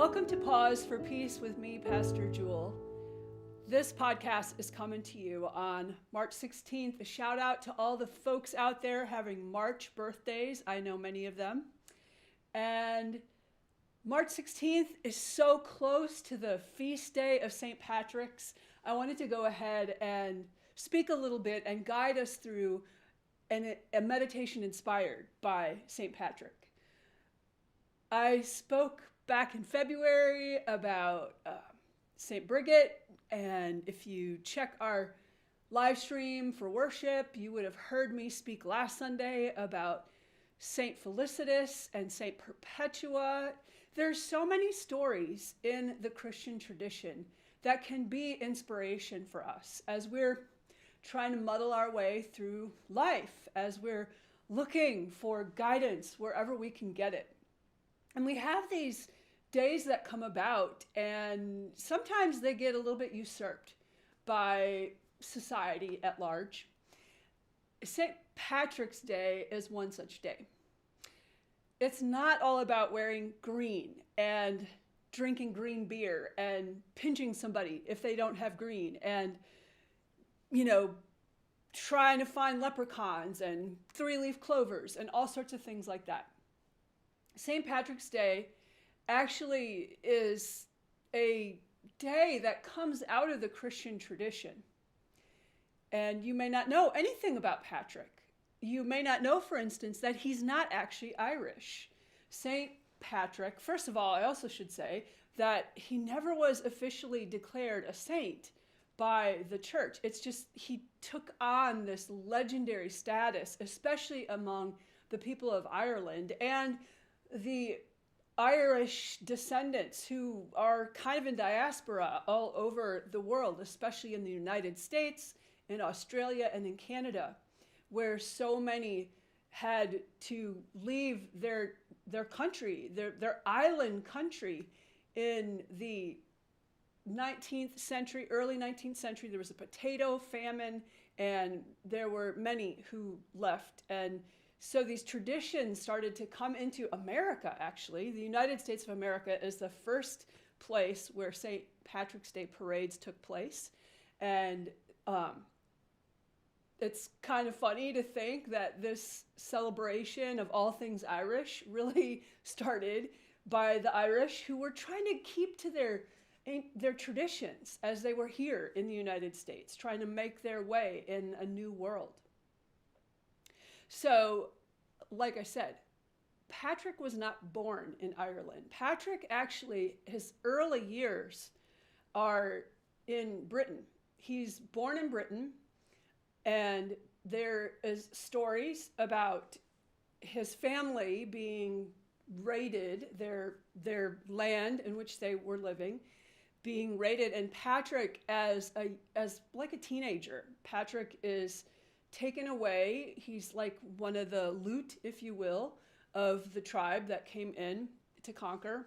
Welcome to Pause for Peace with me, Pastor Jule. This podcast is coming to you on March 16th. A shout out to all the folks out there having March birthdays. I know many of them. And March 16th is so close to the feast day of St. Patrick's. I wanted to go ahead and speak a little bit and guide us through a meditation inspired by St. Patrick. I spoke back in February about St. Bridget, and if you check our live stream for worship, you would have heard me speak last Sunday about St. Felicitas and St. Perpetua. There's so many stories in the Christian tradition that can be inspiration for us as we're trying to muddle our way through life, as we're looking for guidance wherever we can get it. And we have these days that come about, and sometimes they get a little bit usurped by society at large. St. Patrick's Day is one such day. It's not all about wearing green and drinking green beer and pinching somebody if they don't have green and, trying to find leprechauns and three-leaf clovers and all sorts of things like that. St. Patrick's Day actually is a day that comes out of the Christian tradition. And you may not know anything about Patrick. You may not know, for instance, that he's not actually Irish. St. Patrick, first of all, I also should say that he never was officially declared a saint by the church. It's just he took on this legendary status, especially among the people of Ireland and the Irish descendants who are kind of in diaspora all over the world, especially in the United States, in Australia, and in Canada, where so many had to leave their country, their island country in the 19th century, early 19th century. There was a potato famine, and there were many who left. And so these traditions started to come into America, actually. The United States of America is the first place where St. Patrick's Day parades took place. And it's kind of funny to think that this celebration of all things Irish really started by the Irish who were trying to keep to their traditions as they were here in the United States, trying to make their way in a new world. So, like I said, Patrick was not born in Ireland. Patrick actually, his early years are in Britain. He's born in Britain, and there is stories about his family being raided, their land in which they were living, being raided, and Patrick as like a teenager, Patrick is taken away. He's like one of the loot, if you will, of the tribe that came in to conquer.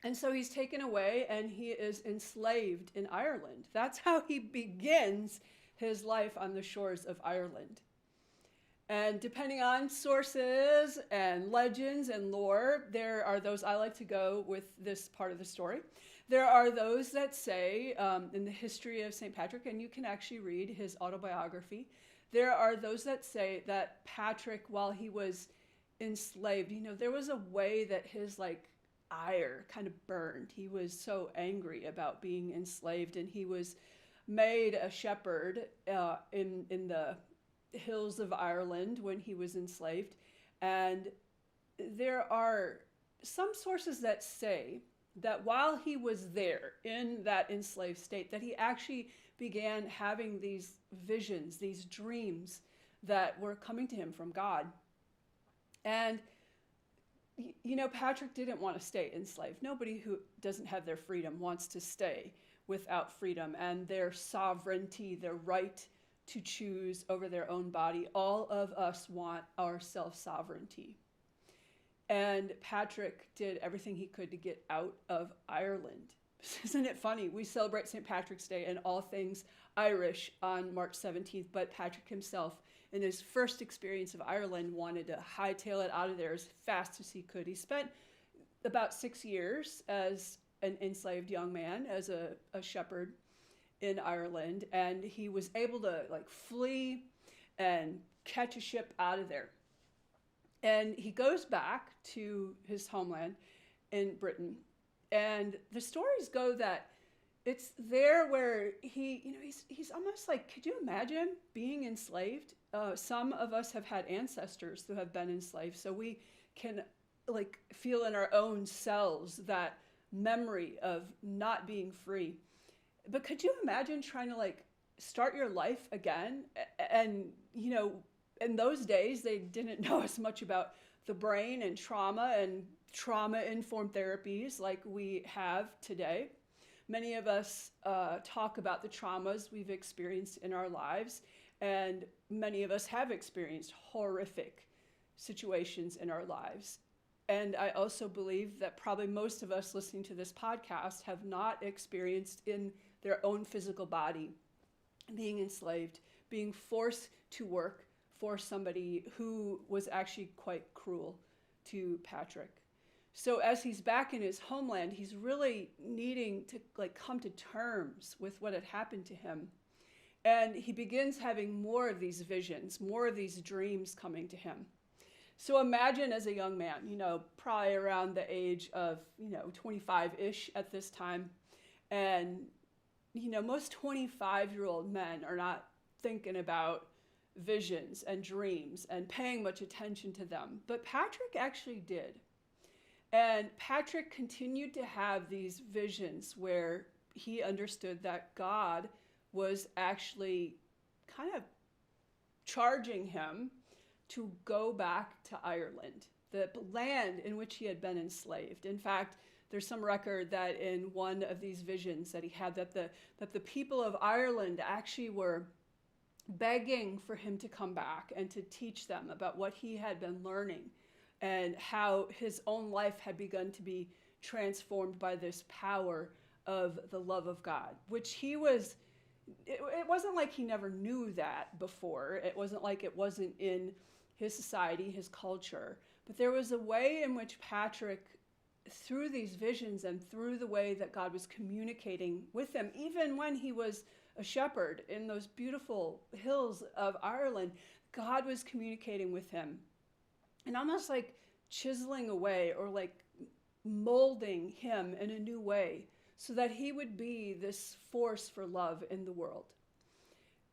And so he's taken away and he is enslaved in Ireland. That's how he begins his life on the shores of Ireland. And depending on sources and legends and lore, there are those, I like to go with this part of the story. There are those that say, in the history of St. Patrick, and you can actually read his autobiography, there are those that say that Patrick, while he was enslaved, there was a way that his ire kind of burned. He was so angry about being enslaved, and he was made a shepherd in the hills of Ireland when he was enslaved. And there are some sources that say that while he was there in that enslaved state, that he actually began having these visions, these dreams that were coming to him from God. And, Patrick didn't want to stay enslaved. Nobody who doesn't have their freedom wants to stay without freedom and their sovereignty, their right to choose over their own body. All of us want our self-sovereignty. And Patrick did everything he could to get out of Ireland. Isn't it funny? We celebrate St. Patrick's Day and all things Irish on March 17th, but Patrick himself, in his first experience of Ireland, wanted to hightail it out of there as fast as he could. He spent about 6 years as an enslaved young man, as a shepherd in Ireland, and he was able to like flee and catch a ship out of there. And he goes back to his homeland in Britain. And the stories go that it's there where he's almost like, could you imagine being enslaved? Some of us have had ancestors who have been enslaved, so we can like feel in our own selves that memory of not being free. But could you imagine trying to like start your life again? And, in those days, they didn't know as much about the brain and trauma-informed therapies like we have today. Many of us talk about the traumas we've experienced in our lives, and many of us have experienced horrific situations in our lives. And I also believe that probably most of us listening to this podcast have not experienced in their own physical body being enslaved, being forced to work for somebody who was actually quite cruel to Patrick. So as he's back in his homeland, he's really needing to like come to terms with what had happened to him. And he begins having more of these visions, more of these dreams coming to him. So imagine as a young man, probably around the age of, 25-ish at this time. And, most 25-year-old men are not thinking about visions and dreams and paying much attention to them. But Patrick actually did. And Patrick continued to have these visions where he understood that God was actually kind of charging him to go back to Ireland, the land in which he had been enslaved. In fact, there's some record that in one of these visions that he had that the people of Ireland actually were begging for him to come back and to teach them about what he had been learning and how his own life had begun to be transformed by this power of the love of God, which he was, it wasn't like he never knew that before. It wasn't like it wasn't in his society, his culture. But there was a way in which Patrick, through these visions and through the way that God was communicating with him, even when he was a shepherd in those beautiful hills of Ireland, God was communicating with him and almost like chiseling away or like molding him in a new way so that he would be this force for love in the world.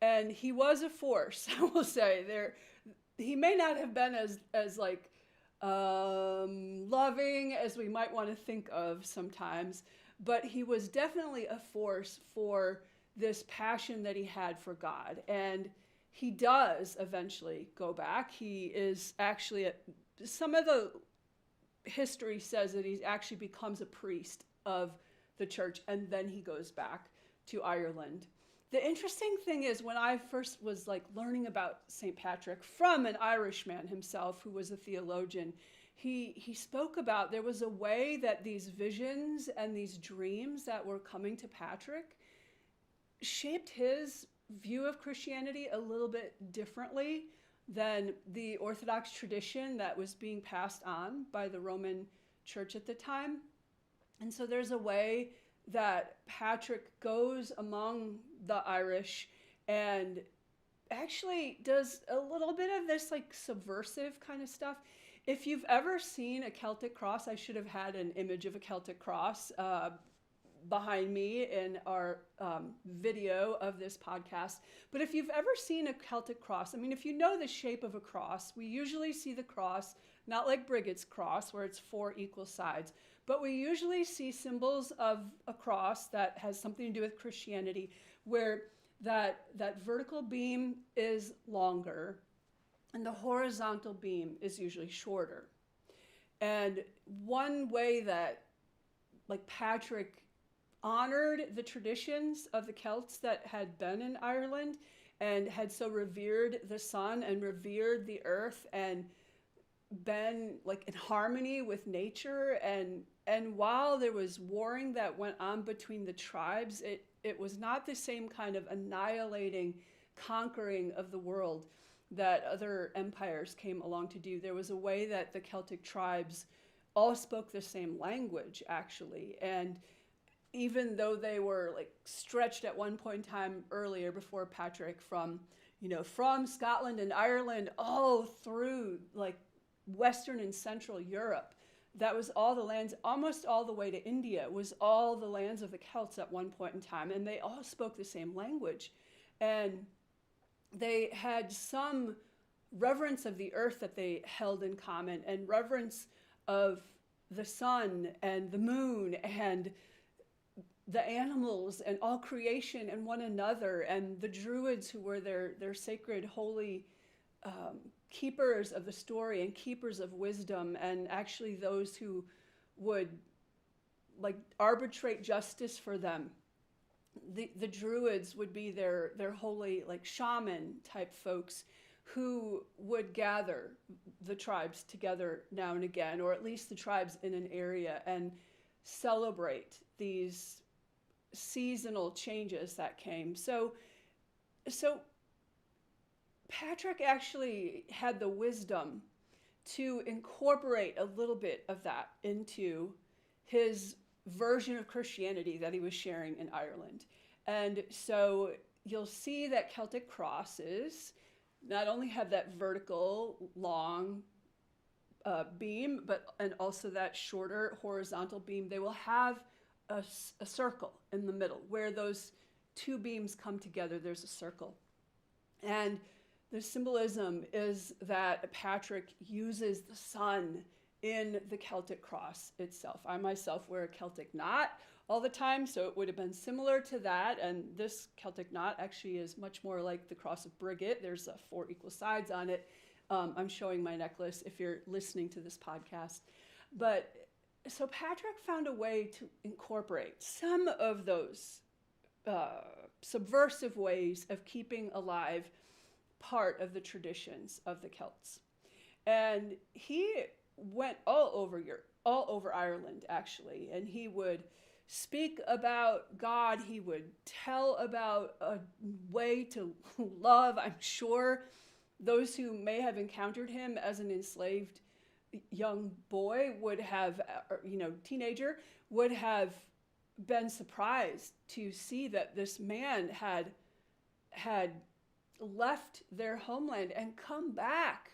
And he was a force, I will say. He may not have been as like loving as we might want to think of sometimes, but he was definitely a force for this passion that he had for God. And he does eventually go back. He is actually, some of the history says that he actually becomes a priest of the church, and then he goes back to Ireland. The interesting thing is, when I first was like learning about St. Patrick from an Irishman himself who was a theologian, he spoke about there was a way that these visions and these dreams that were coming to Patrick shaped his view of Christianity a little bit differently than the Orthodox tradition that was being passed on by the Roman Church at the time. And so there's a way that Patrick goes among the Irish and actually does a little bit of this like subversive kind of stuff. If you've ever seen a Celtic cross, I should have had an image of a Celtic cross behind me in our video of this podcast. But if you've ever seen a Celtic cross, I mean, if you know the shape of a cross, we usually see the cross not like Brigade's cross where it's 4 equal sides, but we usually see symbols of a cross that has something to do with Christianity where that vertical beam is longer and the horizontal beam is usually shorter. And one way that like Patrick honored the traditions of the Celts that had been in Ireland and had so revered the sun and revered the earth and been like in harmony with nature, and while there was warring that went on between the tribes, it was not the same kind of annihilating conquering of the world that other empires came along to do. There was a way that the Celtic tribes all spoke the same language, actually. And even though they were like stretched at one point in time earlier before Patrick from, from Scotland and Ireland all through like Western and Central Europe, that was all the lands, almost all the way to India, was all the lands of the Celts at one point in time. And they all spoke the same language. And they had some reverence of the earth that they held in common, and reverence of the sun and the moon and the animals and all creation and one another, and the Druids, who were their sacred, holy keepers of the story and keepers of wisdom, and actually those who would like arbitrate justice for them. The Druids would be their holy like shaman type folks who would gather the tribes together now and again, or at least the tribes in an area, and celebrate these seasonal changes that came. So Patrick actually had the wisdom to incorporate a little bit of that into his version of Christianity that he was sharing in Ireland. And so you'll see that Celtic crosses not only have that vertical, long beam, and also that shorter horizontal beam. They will have a circle in the middle where those two beams come together. There's a circle. And the symbolism is that Patrick uses the sun in the Celtic cross itself. I myself wear a Celtic knot all the time, so it would have been similar to that. And this Celtic knot actually is much more like the cross of Brigit. There's 4 equal sides on it. I'm showing my necklace if you're listening to this podcast. But so Patrick found a way to incorporate some of those subversive ways of keeping alive part of the traditions of the Celts. And he went all over Ireland, actually, and he would speak about God. He would tell about a way to love. I'm sure those who may have encountered him as an enslaved young boy would have, teenager, would have been surprised to see that this man had left their homeland and come back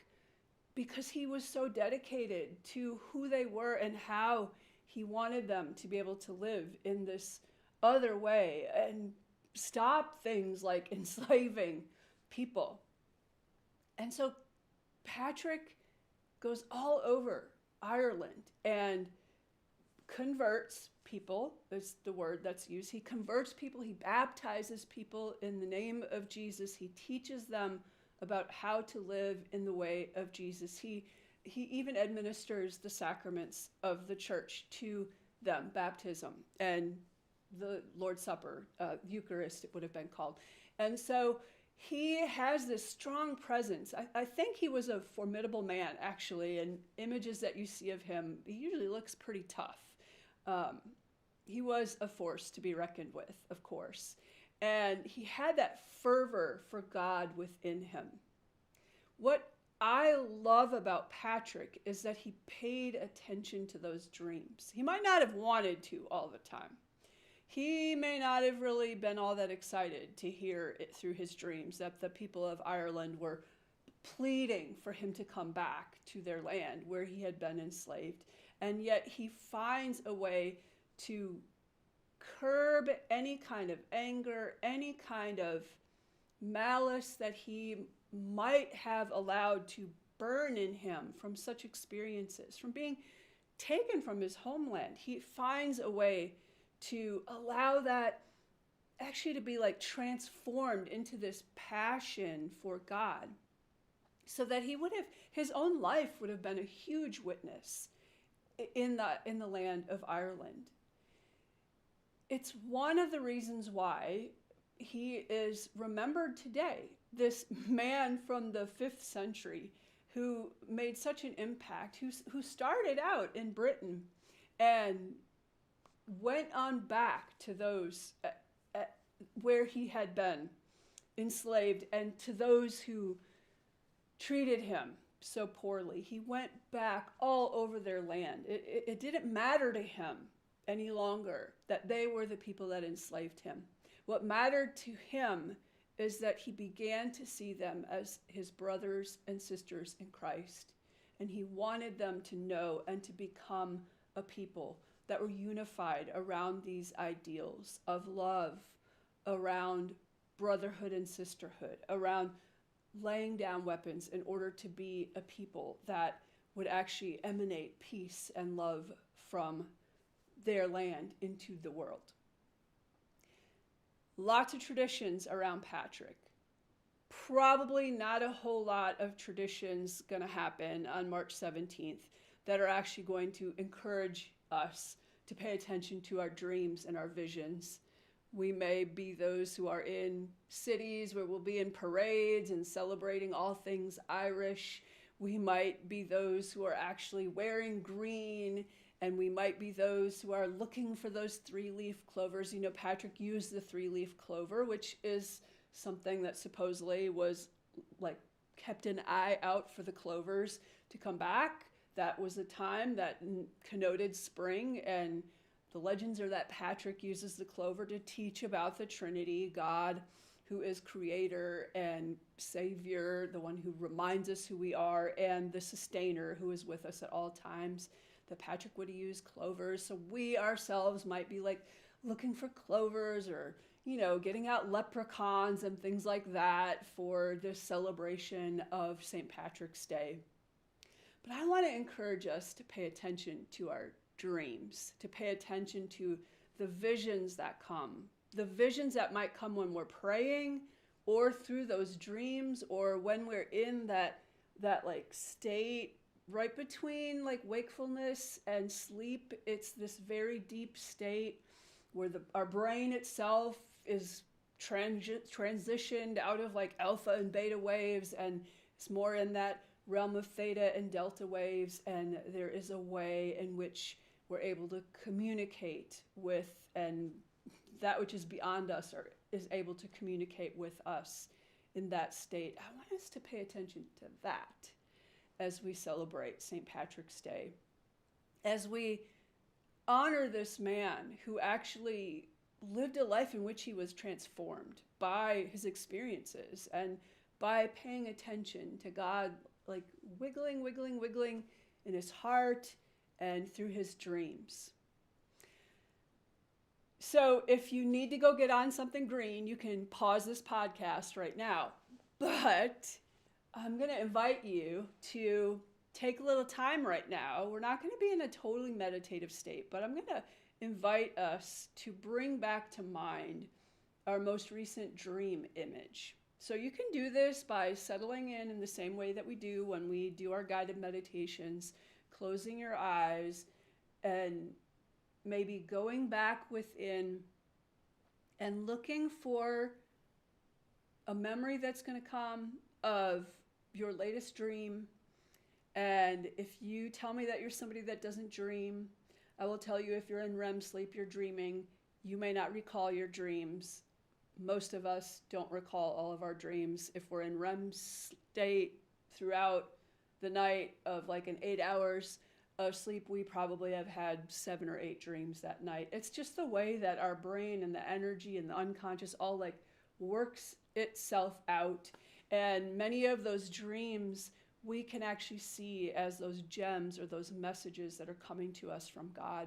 because he was so dedicated to who they were and how he wanted them to be able to live in this other way and stop things like enslaving people. And so Patrick goes all over Ireland and converts people. That's the word that's used. He converts people. He baptizes people in the name of Jesus. He teaches them about how to live in the way of Jesus. He even administers the sacraments of the church to them, baptism and the Lord's Supper, Eucharist it would have been called. And so he has this strong presence. I think he was a formidable man, actually, and images that you see of him, he usually looks pretty tough. He was a force to be reckoned with, of course. And he had that fervor for God within him. What I love about Patrick is that he paid attention to those dreams. He might not have wanted to all the time. He may not have really been all that excited to hear it through his dreams that the people of Ireland were pleading for him to come back to their land where he had been enslaved. And yet he finds a way to curb any kind of anger, any kind of malice that he might have allowed to burn in him from such experiences, from being taken from his homeland. He finds a way to allow that actually to be like transformed into this passion for God, so that his own life would have been a huge witness in the land of Ireland. It's one of the reasons why he is remembered today, this man from the 5th century who made such an impact, who started out in Britain and went on back to those where he had been enslaved, and to those who treated him so poorly. He went back all over their land. It didn't matter to him any longer that they were the people that enslaved him. What mattered to him is that he began to see them as his brothers and sisters in Christ. And he wanted them to know and to become a people that were unified around these ideals of love, around brotherhood and sisterhood, around laying down weapons in order to be a people that would actually emanate peace and love from their land into the world. Lots of traditions around Patrick. Probably not a whole lot of traditions going to happen on March 17th that are actually going to encourage us to pay attention to our dreams and our visions. We may be those who are in cities where we'll be in parades and celebrating all things Irish. We might be those who are actually wearing green, and we might be those who are looking for those 3-leaf clovers. You know, Patrick used the 3-leaf clover, which is something that supposedly was like kept an eye out for the clovers to come back. That was a time that connoted spring, and the legends are that Patrick uses the clover to teach about the Trinity, God who is creator and savior, the one who reminds us who we are, and the sustainer who is with us at all times. That Patrick would use clovers. So we ourselves might be like looking for clovers, or, you know, getting out leprechauns and things like that for this celebration of St. Patrick's Day. But I want to encourage us to pay attention to our dreams, to pay attention to the visions that come, the visions that might come when we're praying, or through those dreams, or when we're in that like state right between like wakefulness and sleep. It's this very deep state where our brain itself is transitioned out of like alpha and beta waves, and it's more in that realm of theta and delta waves, and there is a way in which we're able to communicate with, and that which is beyond us or is able to communicate with us in that state. I want us to pay attention to that as we celebrate St. Patrick's Day, as we honor this man who actually lived a life in which he was transformed by his experiences and by paying attention to God, like wiggling in his heart and through his dreams. So if you need to go get on something green, you can pause this podcast right now. But I'm going to invite you to take a little time right now. We're not going to be in a totally meditative state, but I'm going to invite us to bring back to mind our most recent dream image. So you can do this by settling in the same way that we do when we do our guided meditations, closing your eyes and maybe going back within and looking for a memory that's going to come of your latest dream. And if you tell me that you're somebody that doesn't dream, I will tell you if you're in REM sleep, you're dreaming. You may not recall your dreams. Most of us don't recall all of our dreams. If we're in REM state throughout the night of like an 8 hours of sleep, we probably have had 7 or 8 dreams that night. It's just the way that our brain and the energy and the unconscious all like works itself out. And many of those dreams we can actually see as those gems or those messages that are coming to us from God.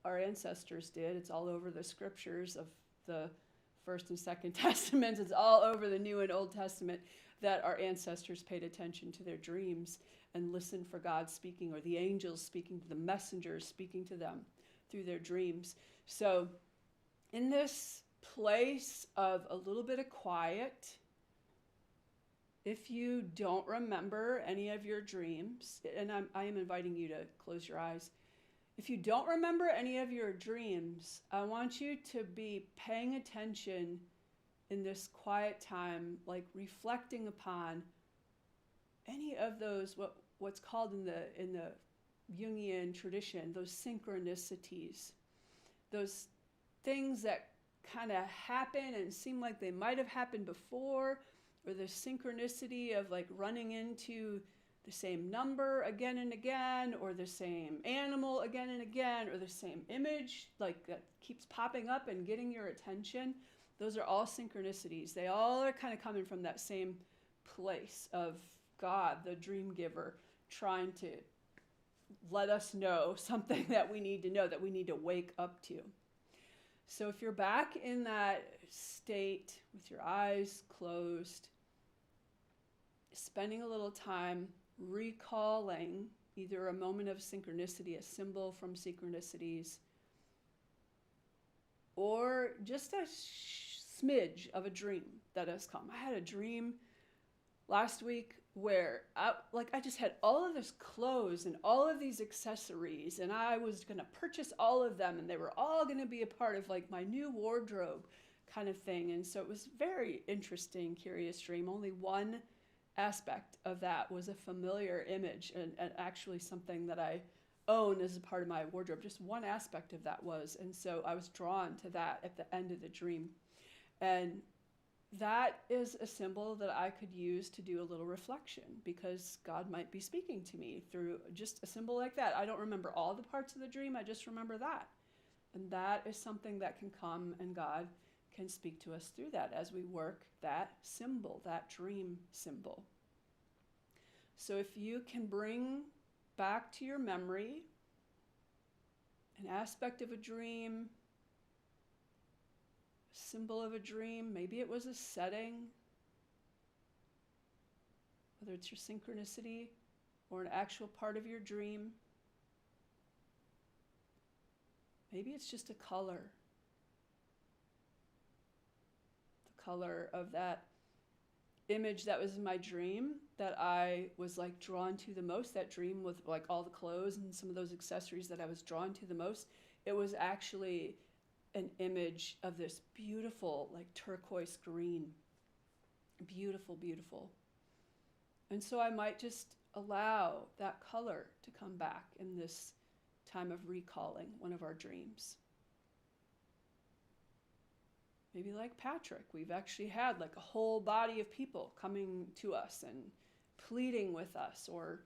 Our ancestors did. It's all over the scriptures of the First and Second Testaments. It's all over the New and Old Testament that our ancestors paid attention to their dreams and listened for God speaking, or the angels speaking to the messengers, speaking to them through their dreams. So in this place of a little bit of quiet, if you don't remember any of your dreams, and I am inviting you to close your eyes. If you don't remember any of your dreams, I want you to be paying attention in this quiet time, like reflecting upon any of those, what's called in the Jungian tradition, those synchronicities, those things that kind of happen and seem like they might have happened before, or the synchronicity of like running into the same number again and again, or the same animal again and again, or the same image like that keeps popping up and getting your attention. Those are all synchronicities. They all are kind of coming from that same place of God, the dream giver, trying to let us know something that we need to know, that we need to wake up to. So if you're back in that state with your eyes closed, spending a little time recalling either a moment of synchronicity, a symbol from synchronicities, or just a smidge of a dream that has come. I had a dream last week where I just had all of this clothes and all of these accessories, and I was going to purchase all of them, and they were all going to be a part of like my new wardrobe kind of thing. And so it was very interesting, curious dream. Only one aspect of that was a familiar image and actually something that I own as a part of my wardrobe. Just one aspect of that was. And so I was drawn to that at the end of the dream. And that is a symbol that I could use to do a little reflection, because God might be speaking to me through just a symbol like that. I don't remember all the parts of the dream. I just remember that. And that is something that can come, and God can speak to us through that as we work that symbol, that dream symbol. So if you can bring back to your memory an aspect of a dream, a symbol of a dream, maybe it was a setting, whether it's your synchronicity or an actual part of your dream. Maybe it's just a color. Color of that image that was in my dream that I was like drawn to the most, that dream with like all the clothes and some of those accessories that I was drawn to the most. It was actually an image of this beautiful like turquoise green. Beautiful, beautiful. And so I might just allow that color to come back in this time of recalling one of our dreams. Maybe like Patrick, we've actually had like a whole body of people coming to us and pleading with us or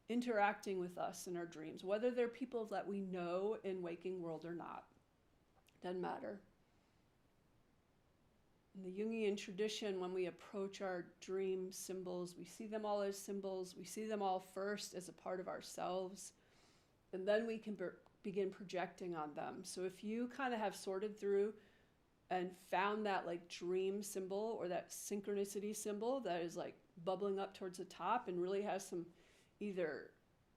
interacting with us in our dreams, whether they're people that we know in waking world or not. Doesn't matter. In the Jungian tradition, when we approach our dream symbols, we see them all as symbols. We see them all first as a part of ourselves, and then we can begin projecting on them. So if you kind of have sorted through and found that like dream symbol or that synchronicity symbol that is like bubbling up towards the top and really has some either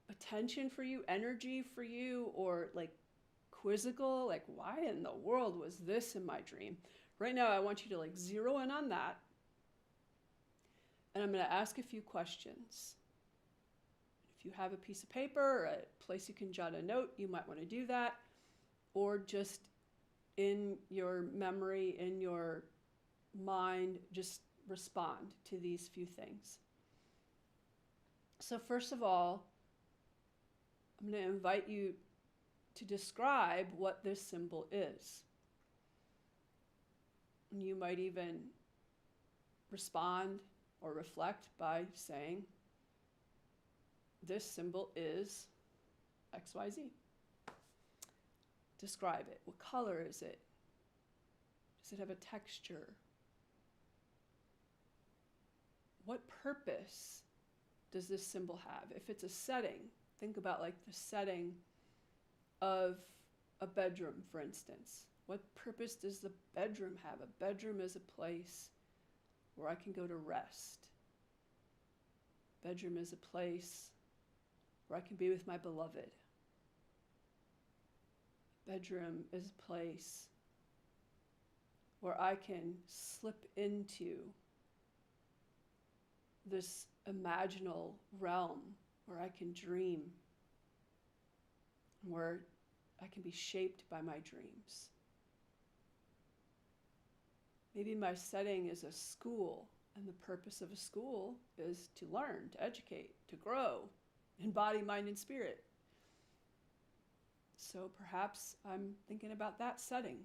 attention for you, energy for you, or like quizzical, like why in the world was this in my dream? Right now I want you to like zero in on that. And I'm going to ask a few questions. If you have a piece of paper or a place you can jot a note, you might want to do that. Or just in your memory, in your mind, just respond to these few things. So first of all, I'm going to invite you to describe what this symbol is. And you might even respond or reflect by saying, this symbol is XYZ. Describe it. What color is it? Does it have a texture? What purpose does this symbol have? If it's a setting, think about like the setting of a bedroom, for instance. What purpose does the bedroom have? A bedroom is a place where I can go to rest. Bedroom is a place where I can be with my beloved. Bedroom is a place where I can slip into this imaginal realm where I can dream, where I can be shaped by my dreams. Maybe my setting is a school, and the purpose of a school is to learn, to educate, to grow in body, mind, and spirit. So perhaps I'm thinking about that setting.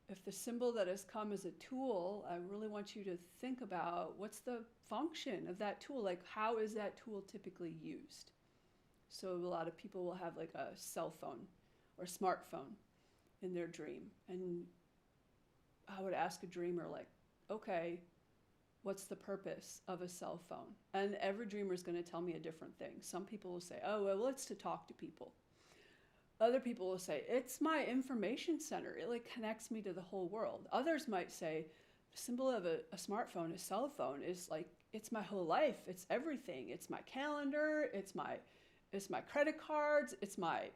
if the symbol that has come as a tool, I really want you to think about what's the function of that tool? Like, how is that tool typically used? So a lot of people will have like a cell phone or smartphone in their dream. And I would ask a dreamer, like, okay, what's the purpose of a cell phone? And every dreamer is going to tell me a different thing. Some people will say, oh, well, it's to talk to people. Other people will say, it's my information center. It like connects me to the whole world. Others might say, the symbol of a smartphone, a cell phone, is like, it's my whole life. It's everything. It's my calendar. It's my credit cards. It's my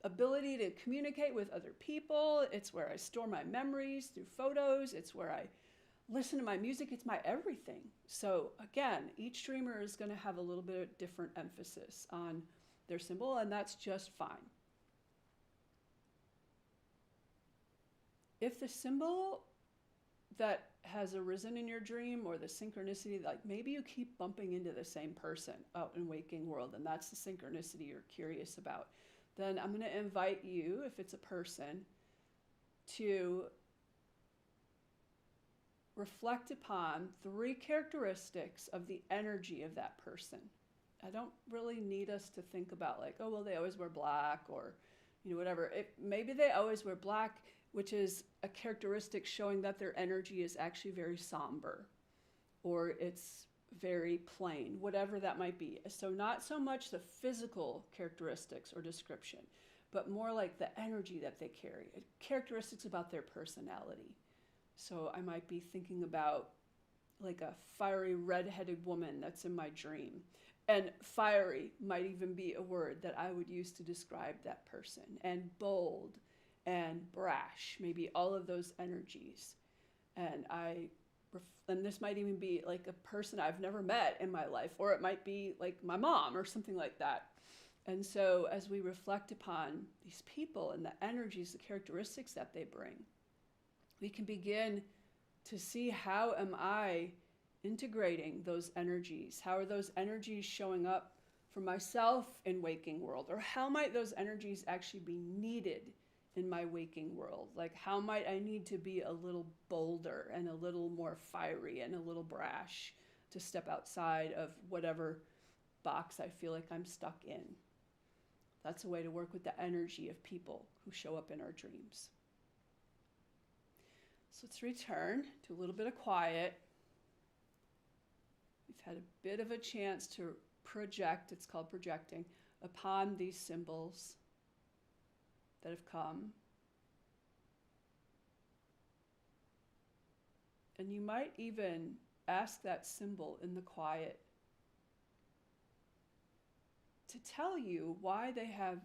ability to communicate with other people. It's where I store my memories through photos. It's where I listen to my music. It's my everything. So again, each dreamer is going to have a little bit of different emphasis on their symbol, and that's just fine. If the symbol that has arisen in your dream, or the synchronicity, like maybe you keep bumping into the same person out in waking world, and that's the synchronicity you're curious about, then I'm going to invite you, if it's a person, to reflect upon 3 characteristics of the energy of that person. I don't really need us to think about like, oh, well, they always wear black, or, whatever. Maybe they always wear black, which is a characteristic showing that their energy is actually very somber, or it's very plain, whatever that might be. So not so much the physical characteristics or description, but more like the energy that they carry, characteristics about their personality. So I might be thinking about like a fiery red-headed woman that's in my dream. And fiery might even be a word that I would use to describe that person. And bold and brash, maybe all of those energies. And this might even be like a person I've never met in my life, or it might be like my mom or something like that. And so as we reflect upon these people and the energies, the characteristics that they bring, we can begin to see, how am I integrating those energies? How are those energies showing up for myself in waking world? Or how might those energies actually be needed in my waking world? Like, how might I need to be a little bolder and a little more fiery and a little brash to step outside of whatever box I feel like I'm stuck in? That's a way to work with the energy of people who show up in our dreams. So let's return to a little bit of quiet. We've had a bit of a chance to project, it's called projecting, upon these symbols that have come. And you might even ask that symbol in the quiet to tell you why they have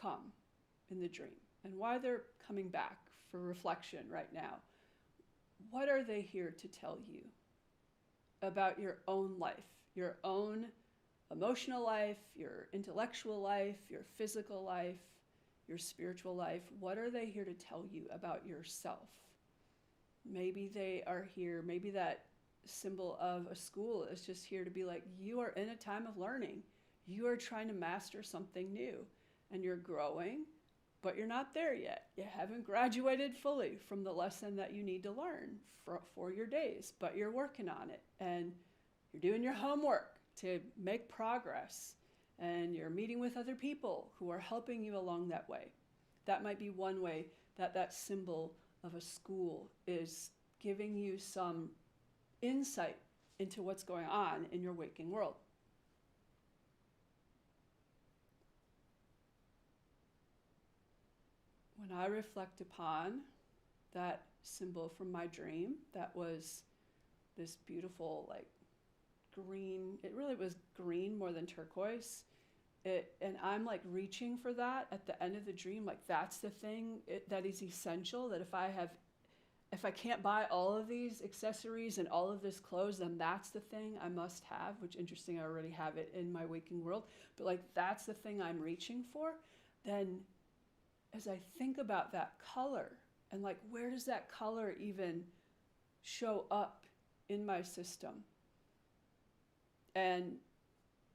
come in the dream and why they're coming back for reflection right now. What are they here to tell you about your own life, your own emotional life, your intellectual life, your physical life, your spiritual life? What are they here to tell you about yourself? Maybe they are here, maybe that symbol of a school is just here to be like, you are in a time of learning. You are trying to master something new, and you're growing, but you're not there yet. You haven't graduated fully from the lesson that you need to learn for your days, but you're working on it, and you're doing your homework to make progress, and you're meeting with other people who are helping you along that way. That might be one way that that symbol of a school is giving you some insight into what's going on in your waking world. When I reflect upon that symbol from my dream, that was this beautiful, like, green, it really was green more than turquoise. And I'm like reaching for that at the end of the dream, like that's the thing that is essential, that if I can't buy all of these accessories and all of this clothes, then that's the thing I must have, which interesting, I already have it in my waking world, but like that's the thing I'm reaching for. Then as I think about that color and like, where does that color even show up in my system? And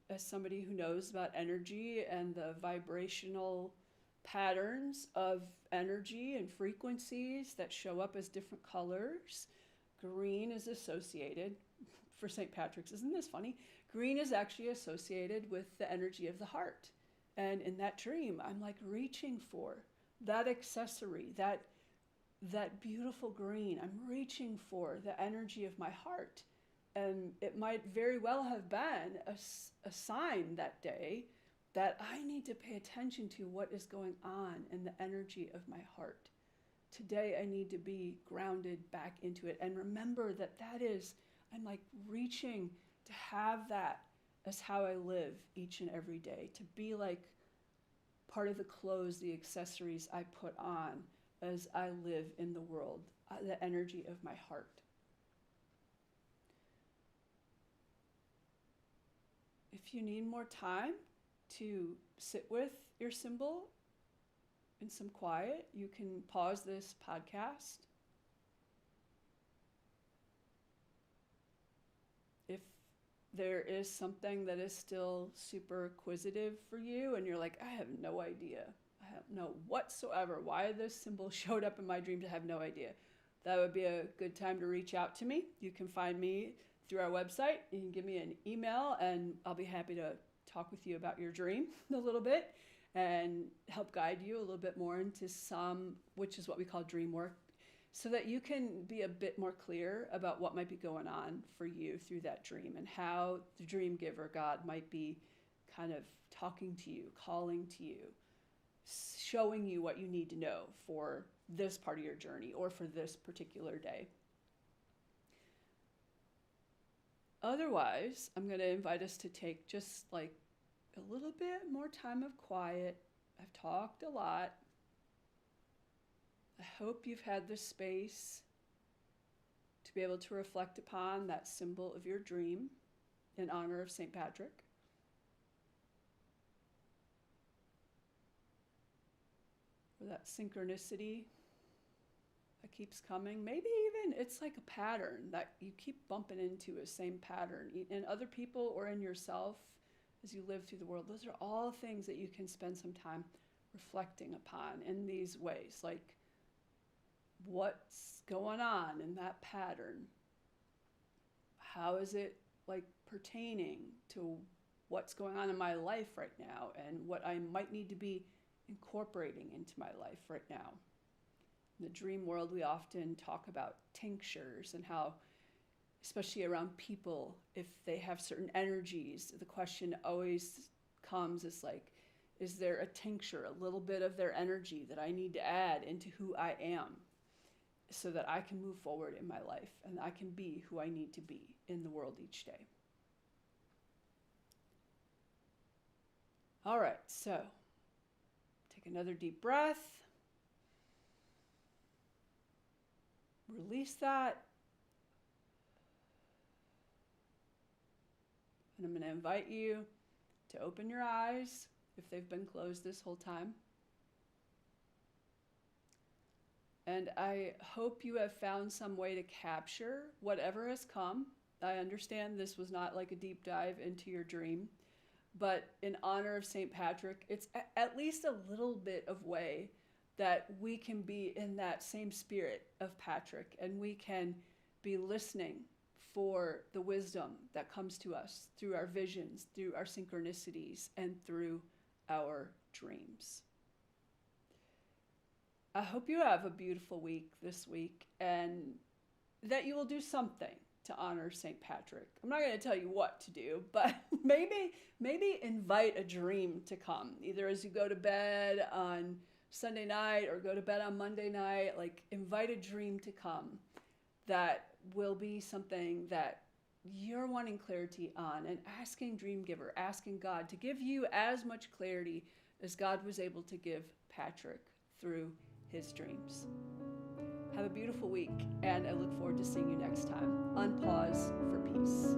as somebody who knows about energy and the vibrational patterns of energy and frequencies that show up as different colors. Green is associated, for St. Patrick's, isn't this funny? Green is actually associated with the energy of the heart. And in that dream, I'm like reaching for that accessory, that beautiful green. I'm reaching for the energy of my heart. And it might very well have been a sign that day that I need to pay attention to what is going on in the energy of my heart. Today I need to be grounded back into it and remember that I'm like reaching to have that as how I live each and every day, to be like part of the clothes, the accessories I put on as I live in the world, the energy of my heart. If you need more time to sit with your symbol in some quiet, you can pause this podcast. If there is something that is still super acquisitive for you and you're like, I have no idea, I have no whatsoever why this symbol showed up in my dreams, I have no idea, that would be a good time to reach out to me. You can find me through our website. You can give me an email and I'll be happy to talk with you about your dream a little bit and help guide you a little bit more into which is what we call dream work, so that you can be a bit more clear about what might be going on for you through that dream and how the dream giver, God, might be kind of talking to you, calling to you, showing you what you need to know for this part of your journey or for this particular day. Otherwise, I'm going to invite us to take just like a little bit more time of quiet. I've talked a lot. I hope you've had the space to be able to reflect upon that symbol of your dream in honor of St. Patrick. Or that synchronicity that keeps coming. Maybe even it's like a pattern that you keep bumping into, a same pattern in other people or in yourself as you live through the world. Those are all things that you can spend some time reflecting upon in these ways, like what's going on in that pattern? How is it like pertaining to what's going on in my life right now and what I might need to be incorporating into my life right now? In the dream world, we often talk about tinctures and how, especially around people, if they have certain energies, the question always comes is like, is there a tincture, a little bit of their energy that I need to add into who I am so that I can move forward in my life and I can be who I need to be in the world each day? All right, so take another deep breath. Release that. And I'm going to invite you to open your eyes if they've been closed this whole time. And I hope you have found some way to capture whatever has come. I understand this was not like a deep dive into your dream, but in honor of St. Patrick, it's at least a little bit of way that we can be in that same spirit of Patrick and we can be listening for the wisdom that comes to us through our visions, through our synchronicities, and through our dreams. I hope you have a beautiful week this week and that you will do something to honor St. Patrick. I'm not going to tell you what to do, but maybe invite a dream to come, either as you go to bed on Sunday night or go to bed on Monday night. Like, invite a dream to come that will be something that you're wanting clarity on, and asking Dream Giver, asking God to give you as much clarity as God was able to give Patrick through his dreams. Have a beautiful week, and I look forward to seeing you next time on Pause for Peace.